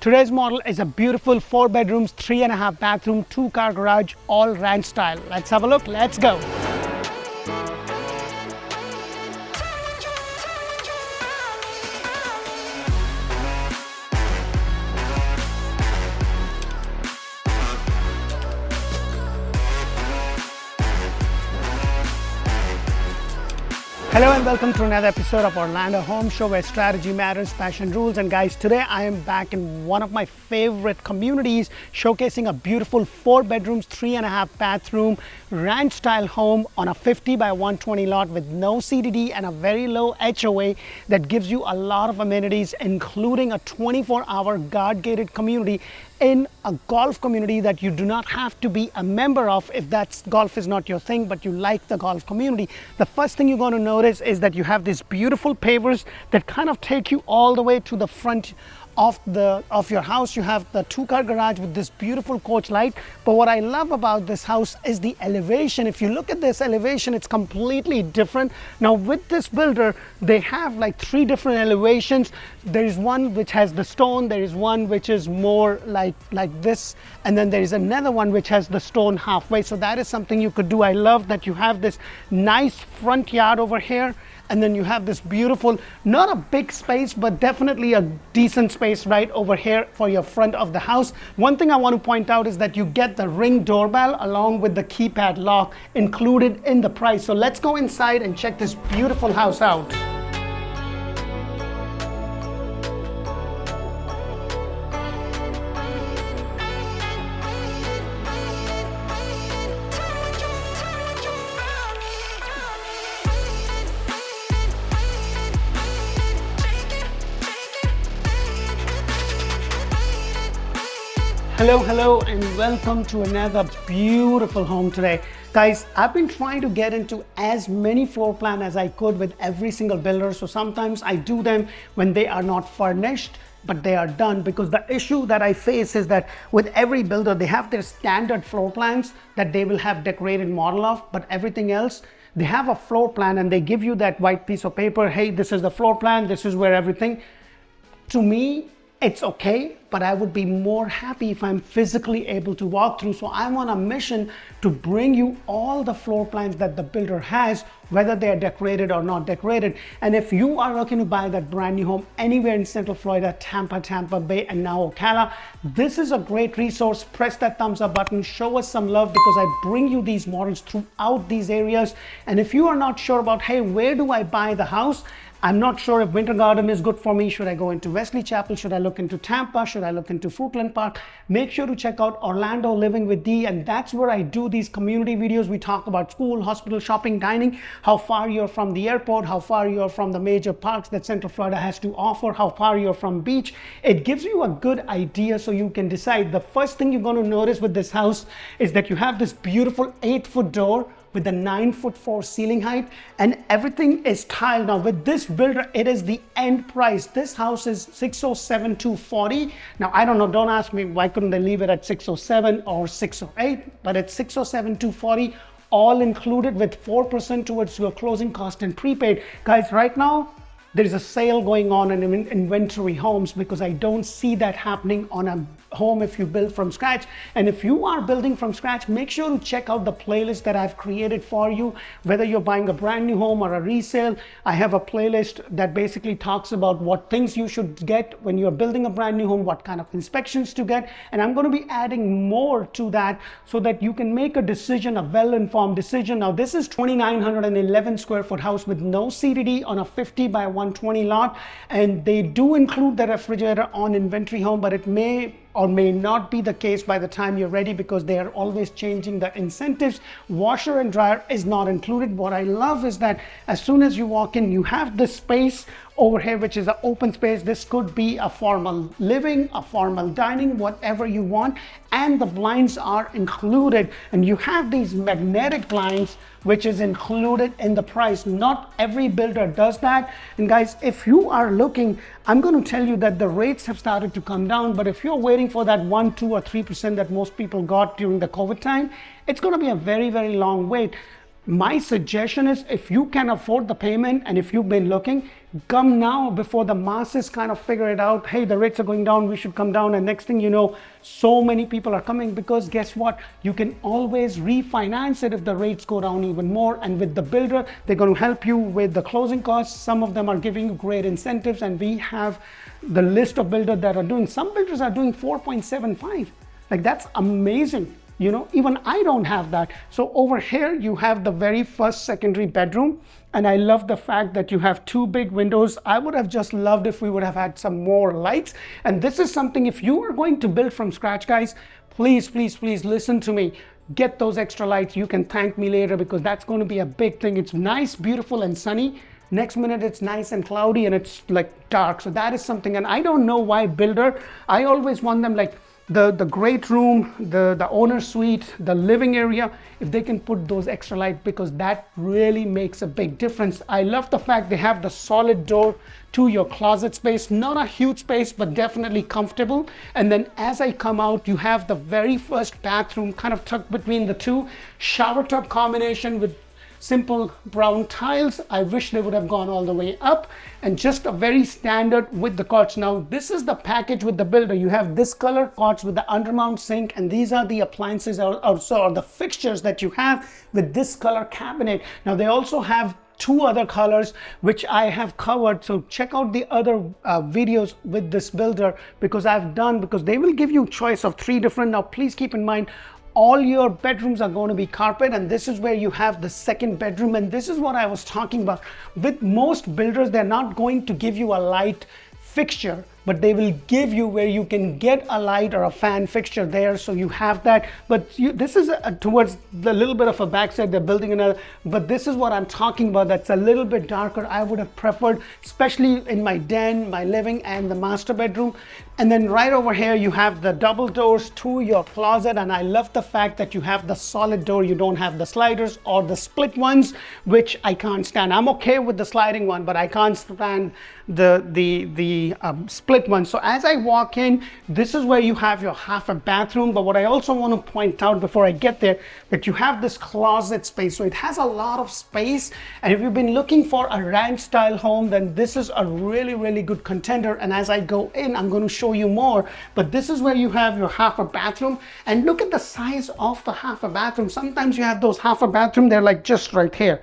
Today's model is a beautiful 4 bedrooms, 3.5 bathroom, 2-car garage, all ranch style. Let's have a look. Let's go. Hello and welcome to another episode of Orlandohomeshow, where strategy matters, passion rules. And guys, today I am back in one of my favorite communities, showcasing a beautiful 4 bedrooms, 3.5 bathroom ranch style home on a 50 by 120 lot with no CDD and a very low HOA that gives you a lot of amenities, including a 24-hour guard gated community in a golf community that you do not have to be a member of if golf is not your thing, but you like the golf community. The first thing you're going to notice is that you have these beautiful pavers that kind of take you all the way to the front of your house. You have the 2-car garage with this beautiful coach light. But what I love about this house is the elevation. If you look at this elevation, it's completely different. Now with this builder, they have like 3 different elevations. There is one which has the stone, there is one which is more like this, and then there is another one which has the stone halfway. So that is something you could do. I love that you have this nice front yard over here, and then you have this beautiful, not a big space, but definitely a decent space right over here for your front of the house. One thing I want to point out is that you get the Ring doorbell along with the keypad lock included in the price. So let's go inside and check this beautiful house out. Hello and welcome to another beautiful home today. Guys, I've been trying to get into as many floor plan as I could with every single builder. So sometimes I do them when they are not furnished, but they are done, because the issue that I face is that with every builder, they have their standard floor plans that they will have decorated model of, but everything else, they have a floor plan and they give you that white piece of paper. Hey, this is the floor plan. This is where everything. To me, it's okay, but I would be more happy if I'm physically able to walk through. So I'm on a mission to bring you all the floor plans that the builder has, whether they are decorated or not decorated. And if you are looking to buy that brand new home anywhere in Central Florida, Tampa Bay, and now Ocala, this is a great resource. Press that thumbs up button, show us some love, because I bring you these models throughout these areas. And if you are not sure about, hey, where do I buy the house? I'm not sure if Winter Garden is good for me. Should I go into Wesley Chapel? Should I look into Tampa? Should I look into Fruitland Park? Make sure to check out Orlando Living with D, and that's where I do these community videos. We talk about school, hospital, shopping, dining, how far you're from the airport, how far you're from the major parks that Central Florida has to offer, how far you're from beach. It gives you a good idea so you can decide. The first thing you're going to notice with this house is that you have this beautiful 8-foot door with a 9'4" ceiling height, and everything is tiled. Now with this builder, it is the end price. This house is $607,240. Now I don't know, don't ask me why couldn't they leave it at $607 or $608, but it's $607,240, all included with 4% towards your closing cost and prepaid. Guys, right now there is a sale going on in inventory homes, because I don't see that happening on a home if you build from scratch. And if you are building from scratch, make sure to check out the playlist that I've created for you. Whether you're buying a brand new home or a resale, I have a playlist that basically talks about what things you should get when you're building a brand new home, what kind of inspections to get. And I'm going to be adding more to that so that you can make a decision, a well-informed decision. Now this is 2,911 square foot house with no CDD on a 50 by 120 lot, and they do include the refrigerator on inventory home, but it may or may not be the case by the time you're ready, because they are always changing the incentives. Washer and dryer is not included. What I love is that as soon as you walk in, you have this space over here, which is an open space. This could be a formal living, a formal dining, whatever you want. And the blinds are included. And you have these magnetic blinds, which is included in the price. Not every builder does that. And guys, if you are looking, I'm going to tell you that the rates have started to come down. But if you're waiting for that 1, 2, or 3% that most people got during the COVID time, it's going to be a very, very long wait. My suggestion is, if you can afford the payment and if you've been looking, come now before the masses kind of figure it out. Hey, the rates are going down, we should come down. And next thing you know, so many people are coming, because guess what? You can always refinance it if the rates go down even more. And with the builder, they're going to help you with the closing costs. Some of them are giving you great incentives, and we have the list of builders that are doing, some builders are doing 4.75. Like, that's amazing. You know, even I don't have that. So over here, you have the very first secondary bedroom. And I love the fact that you have 2 big windows. I would have just loved if we would have had some more lights. And this is something, if you are going to build from scratch, guys, please, please, please listen to me. Get those extra lights. You can thank me later, because that's going to be a big thing. It's nice, beautiful, and sunny. Next minute, it's nice and cloudy and it's like dark. So that is something. And I don't know why builder, I always want them like, the great room, the owner suite, the living area, if they can put those extra lights, because that really makes a big difference. I love the fact they have the solid door to your closet space, not a huge space, but definitely comfortable. And then as I come out, you have the very first bathroom kind of tucked between the two, shower tub combination with simple brown tiles. I wish they would have gone all the way up, and just a very standard with the cots. Now, this is the package with the builder. You have this color cots with the undermount sink, and these are the appliances or the fixtures that you have with this color cabinet. Now, they also have 2 other colors which I have covered, so check out the other videos with this builder, because they will give you choice of 3 different. Now, please keep in mind, all your bedrooms are going to be carpet, and this is where you have the second bedroom. And this is what I was talking about. With most builders, they're not going to give you a light fixture, but they will give you where you can get a light or a fan fixture there, so you have that. But this is towards the little bit of a backside. They're building another, but this is what I'm talking about. That's a little bit darker. I would have preferred, especially in my den, my living, and the master bedroom. And then right over here, you have the double doors to your closet. And I love the fact that you have the solid door. You don't have the sliders or the split ones, which I can't stand. I'm okay with the sliding one, but I can't stand the split one. So as I walk in, this is where you have your half a bathroom. But what I also want to point out before I get there, that you have this closet space. So it has a lot of space. And if you've been looking for a ranch style home, then this is a really, really good contender. And as I go in, I'm going to show you more. But this is where you have your half a bathroom. And look at the size of the half a bathroom. Sometimes you have those half a bathroom, they're like just right here.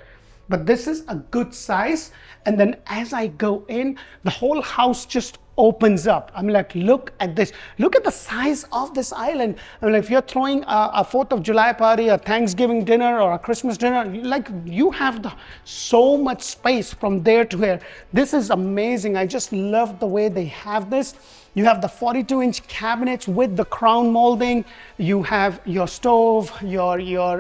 But this is a good size. And then as I go in, the whole house just opens up. I'm like, look at this. Look at the size of this island. I mean, if you're throwing a 4th of July party, a Thanksgiving dinner, or a Christmas dinner, like, you have so much space from there to here. This is amazing. I just love the way they have this. You have the 42-inch cabinets with the crown molding. You have your stove, your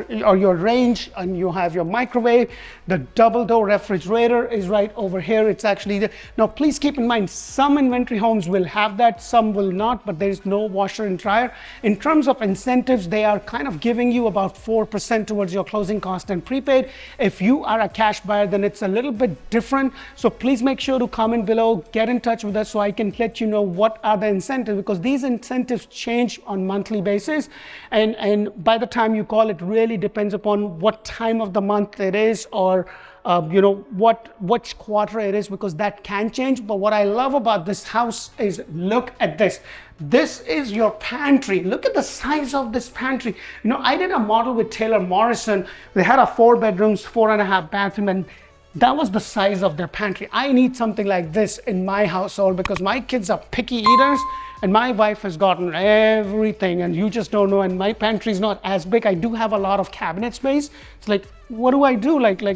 range, and you have your microwave. The double door refrigerator is right over here. It's actually there. Now, please keep in mind, some inventory homes will have that, some will not, but there is no washer and dryer. In terms of incentives, they are kind of giving you about 4% towards your closing cost and prepaid. If you are a cash buyer, then it's a little bit different. So please make sure to comment below, get in touch with us so I can let you know what are the incentives, because these incentives change on monthly basis, and by the time you call, it really depends upon what time of the month it is, or which quarter it is, because that can change. But what I love about this house is, look at this. This is your pantry. Look at the size of this pantry. I did a model with Taylor Morrison. They had a 4 bedrooms, 4.5 bathroom, and that was the size of their pantry. I need something like this in my household, because my kids are picky eaters, and my wife has gotten everything, and you just don't know. And my pantry is not as big. I do have a lot of cabinet space. It's like, what do I do? Like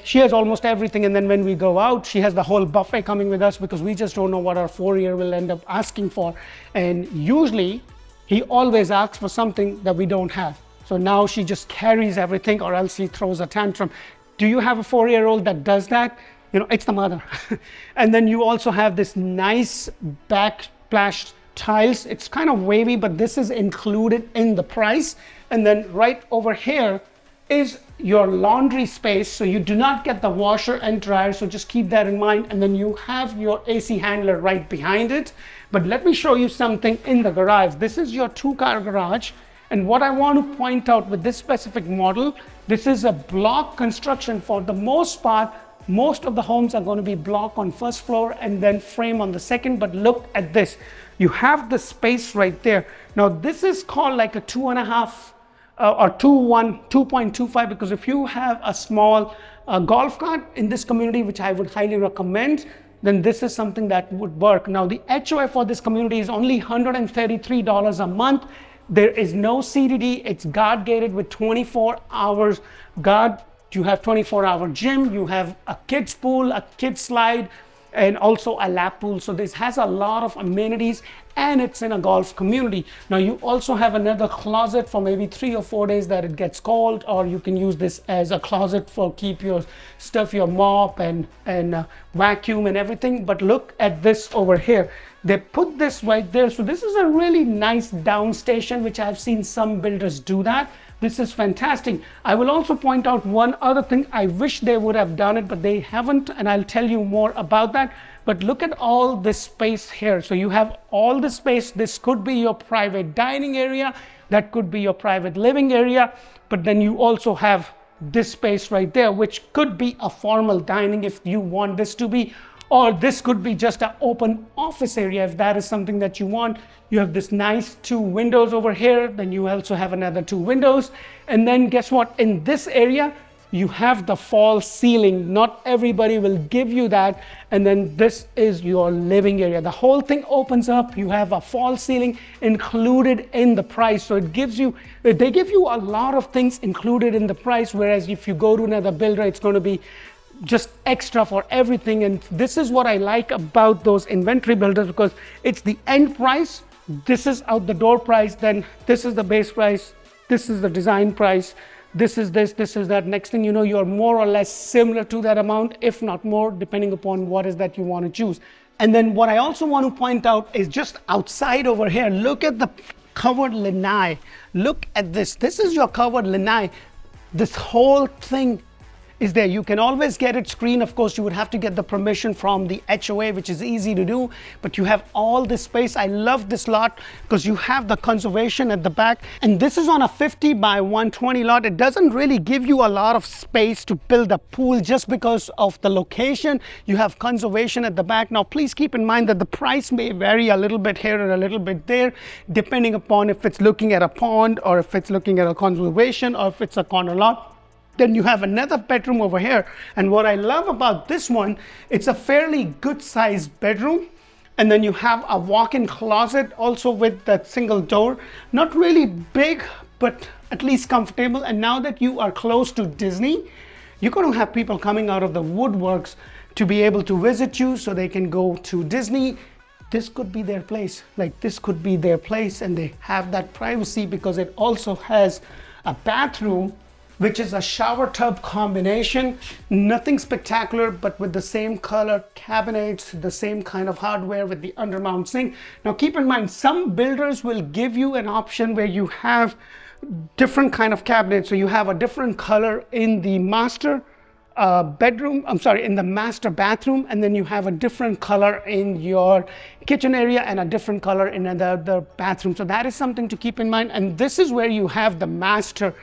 she has almost everything, and then when we go out, she has the whole buffet coming with us, because we just don't know what our 4-year will end up asking for. And usually, he always asks for something that we don't have. So now she just carries everything, or else he throws a tantrum. Do you have a 4-year-old that does that? It's the mother. And then you also have this nice backsplash tiles. It's kind of wavy, but this is included in the price. And then right over here is your laundry space. So you do not get the washer and dryer. So just keep that in mind. And then you have your AC handler right behind it. But let me show you something in the garage. This is your 2-car garage. And what I want to point out with this specific model, This is a block construction for the most part. Most of the homes are going to be block on first floor and then frame on the second. But look at this. You have the space right there. Now this is called like a 2.5 or 2.25, because if you have a small golf cart in this community, which I would highly recommend, then this is something that would work. Now the HOA for this community is only $133 a month. There is no CDD. It's guard gated with 24 hours guard. You have 24-hour gym, you have a kids pool, a kids slide, and also a lap pool. So this has a lot of amenities, and it's in a golf community. Now you also have another closet for maybe 3 or 4 days that it gets cold, or you can use this as a closet for keep your stuff, your mop and vacuum and everything. But look at this over here. They put this right there. So this is a really nice down station, which I've seen some builders do that. This is fantastic. I will also point out one other thing. I wish they would have done it, but they haven't, and I'll tell you more about that. But look at all this space here. So you have all the space. This could be your private dining area. That could be your private living area. But then you also have this space right there, which could be a formal dining if you want this to be, or this could be just an open office area if that is something that you want. You have this nice 2 windows over here, then you also have another 2 windows. And then guess what? In this area, you have the false ceiling. Not everybody will give you that. And then this is your living area. The whole thing opens up. You have a false ceiling included in the price. So it gives you, they give you a lot of things included in the price. Whereas if you go to another builder, it's going to be just extra for everything. And this is what I like about those inventory builders, because it's the end price. This is out the door price. Then this is the base price. This is the design price. This is this is that. Next thing you know, you're more or less similar to that amount, if not more, depending upon what is that you want to choose. And then what I also want to point out is just outside over here, look at the covered lanai. Look at this. This is your covered lanai. This whole thing is there. You can always get it screened. Of course, you would have to get the permission from the HOA, which is easy to do, but you have all this space. I love this lot because you have the conservation at the back, and this is on a 50 by 120 lot. It doesn't really give you a lot of space to build a pool just because of the location. You have conservation at the back. Now, please keep in mind that the price may vary a little bit here and a little bit there, depending upon if it's looking at a pond or if it's looking at a conservation or if it's a corner lot. Then you have another bedroom over here. And what I love about this one, it's a fairly good sized bedroom. And then you have a walk-in closet also with that single door. Not really big, but at least comfortable. And now that you are close to Disney, you're going to have people coming out of the woodworks to be able to visit you so they can go to Disney. This could be their place. Like this could be their place, and they have that privacy because it also has a bathroom, which is a shower tub combination. Nothing spectacular, but with the same color cabinets, the same kind of hardware with the undermount sink. Now keep in mind, some builders will give you an option where you have different kind of cabinets. So you have a different color in the master in the master bathroom, and then you have a different color in your kitchen area and a different color in another bathroom. So that is something to keep in mind. And this is where you have the master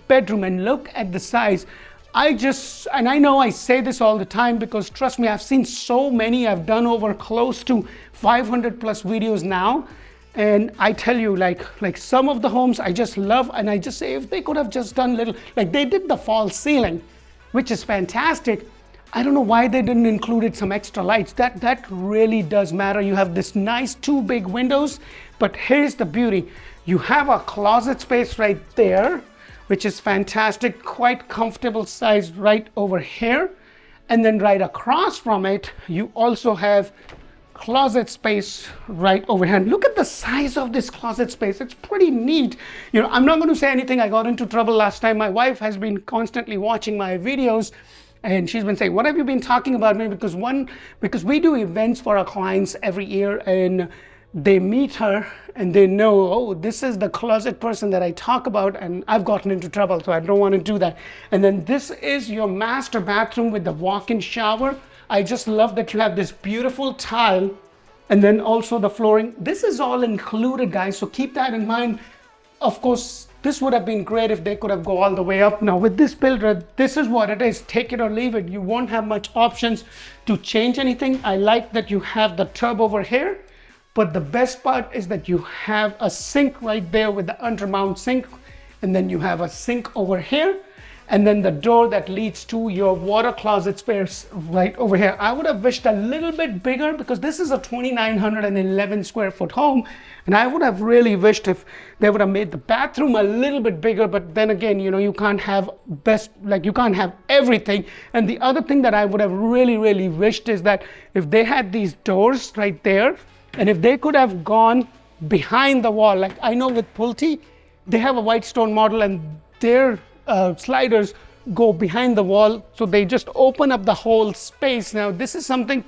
bedroom, and look at the size. And I know I say this all the time because trust me, I've seen so many. I've done over close to 500 plus videos now, and I tell you, like some of the homes I just love, and I just say if they could have just done little, like they did the false ceiling, which is fantastic. I don't know why they didn't include some extra lights. That really does matter. You have this nice 2 big windows, but here's the beauty. You have a closet space right there, which is fantastic, quite comfortable size right over here. And then right across from it, you also have closet space right over here. And look at the size of this closet space. It's pretty neat. You know, I'm not going to say anything. I got into trouble last time. My wife has been constantly watching my videos, and she's been saying, what have you been talking about me? Because we do events for our clients every year, and they meet her and they know, oh, this is the closet person that I talk about, and I've gotten into trouble, so I don't want to do that. And then this is your master bathroom with the walk-in shower. I just love that you have this beautiful tile, and then also the flooring. This is all included, guys, so keep that in mind. Of course, This would have been great if they could have go all the way up. Now with this builder, this is what it is. Take it or leave it. You won't have much options to change anything. I like that you have the tub over here, but the best part is that you have a sink right there with the undermount sink, and then you have a sink over here, and then the door that leads to your water closet space right over here. I would have wished a little bit bigger because this is a 2,911 square foot home, and I would have really wished if they would have made the bathroom a little bit bigger. But then again, you know, you can't have you can't have everything. And the other thing that I would have really wished is that if they had these doors right there, and if they could have gone behind the wall, like I know with Pulte, they have a white stone model and their sliders go behind the wall, so they just open up the whole space. Now this is something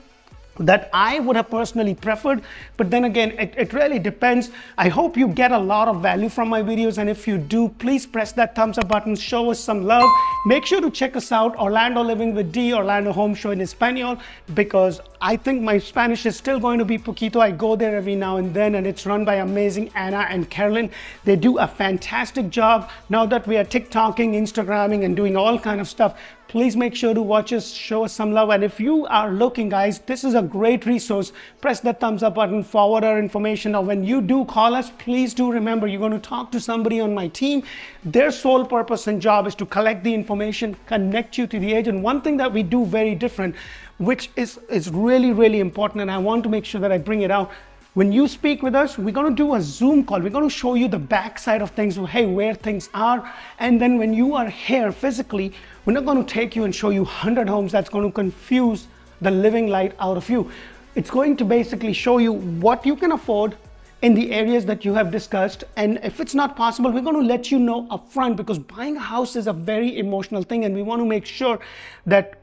that I would have personally preferred, but then again, it really depends. I hope you get a lot of value from my videos, and if you do, please press that thumbs up button, show us some love. Make sure to check us out, Orlando Living with D, Orlando Home Show in Espanol, because I think my Spanish is still going to be poquito. I go there every now and then, and it's run by amazing Anna and Carolyn. They do a fantastic job. Now that we are TikToking, Instagramming, and doing all kind of stuff, please make sure to watch us, show us some love. And if you are looking, guys, this is a great resource. Press that thumbs up button, forward our information. Now, when you do call us, please do remember you're going to talk to somebody on my team. Their sole purpose and job is to collect the information, connect you to the agent. One thing that we do very different, which is really important, and I want to make sure that I bring it out. When you speak with us, we're going to do a Zoom call. We're going to show you the back side of things, hey, where things are. And then when you are here physically, we're not going to take you and show you 100 homes. That's going to confuse the living light out of you. It's going to basically show you what you can afford in the areas that you have discussed. And if it's not possible, we're going to let you know upfront, because buying a house is a very emotional thing, and we want to make sure that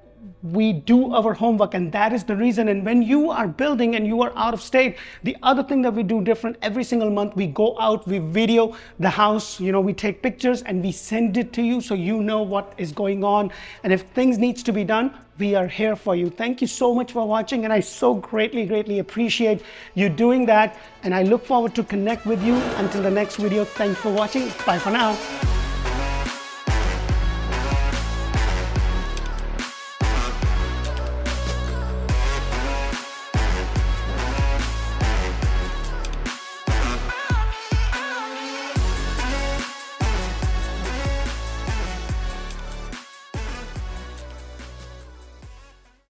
we do our homework, and that is the reason. And when you are building and you are out of state, the other thing that we do different, every single month we go out, we video the house, you know, we take pictures and we send it to you so you know what is going on. And if things needs to be done, we are here for you. Thank you so much for watching, and I so greatly appreciate you doing that, and I look forward to connect with you. Until the next video, thanks for watching. Bye for now.